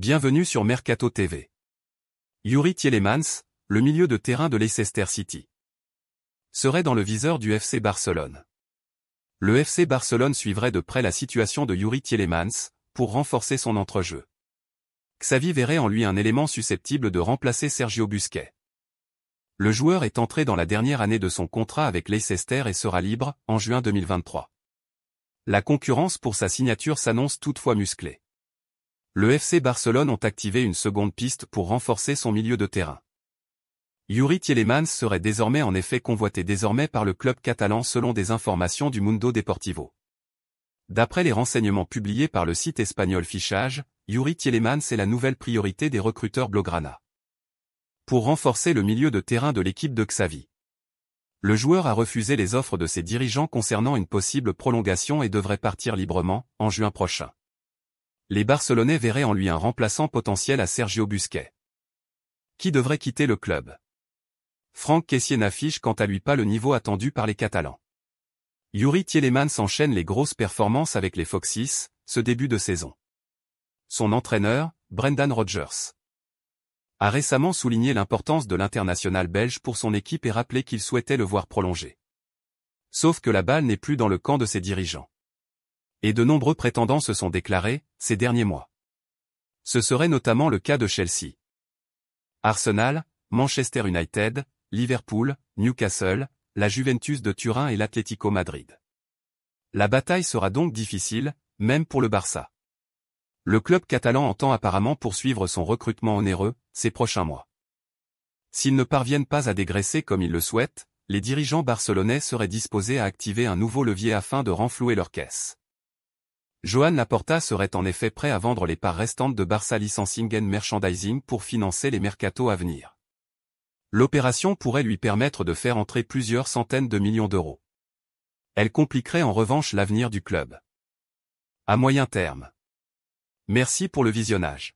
Bienvenue sur Mercato TV. Youri Tielemans, le milieu de terrain de Leicester City, serait dans le viseur du FC Barcelone. Le FC Barcelone suivrait de près la situation de Youri Tielemans, pour renforcer son entrejeu. Xavi verrait en lui un élément susceptible de remplacer Sergio Busquets. Le joueur est entré dans la dernière année de son contrat avec Leicester et sera libre, en juin 2023. La concurrence pour sa signature s'annonce toutefois musclée. Le FC Barcelone ont activé une seconde piste pour renforcer son milieu de terrain. Youri Tielemans serait désormais en effet convoité par le club catalan selon des informations du Mundo Deportivo. D'après les renseignements publiés par le site espagnol Fichage, Youri Tielemans est la nouvelle priorité des recruteurs blaugrana. Pour renforcer le milieu de terrain de l'équipe de Xavi, le joueur a refusé les offres de ses dirigeants concernant une possible prolongation et devrait partir librement, en juin prochain. Les Barcelonais verraient en lui un remplaçant potentiel à Sergio Busquets, qui devrait quitter le club. Franck Kessié n'affiche quant à lui pas le niveau attendu par les Catalans. Youri Tielemans enchaîne les grosses performances avec les Foxes, ce début de saison. Son entraîneur, Brendan Rodgers, a récemment souligné l'importance de l'international belge pour son équipe et rappelé qu'il souhaitait le voir prolonger. Sauf que la balle n'est plus dans le camp de ses dirigeants. Et de nombreux prétendants se sont déclarés, ces derniers mois. Ce serait notamment le cas de Chelsea, Arsenal, Manchester United, Liverpool, Newcastle, la Juventus de Turin et l'Atlético Madrid. La bataille sera donc difficile, même pour le Barça. Le club catalan entend apparemment poursuivre son recrutement onéreux, ces prochains mois. S'ils ne parviennent pas à dégraisser comme ils le souhaitent, les dirigeants barcelonais seraient disposés à activer un nouveau levier afin de renflouer leur caisse. Joan Laporta serait en effet prêt à vendre les parts restantes de Barça Licensing and Merchandising pour financer les mercatos à venir. L'opération pourrait lui permettre de faire entrer plusieurs centaines de millions d'euros. Elle compliquerait en revanche l'avenir du club à moyen terme. Merci pour le visionnage.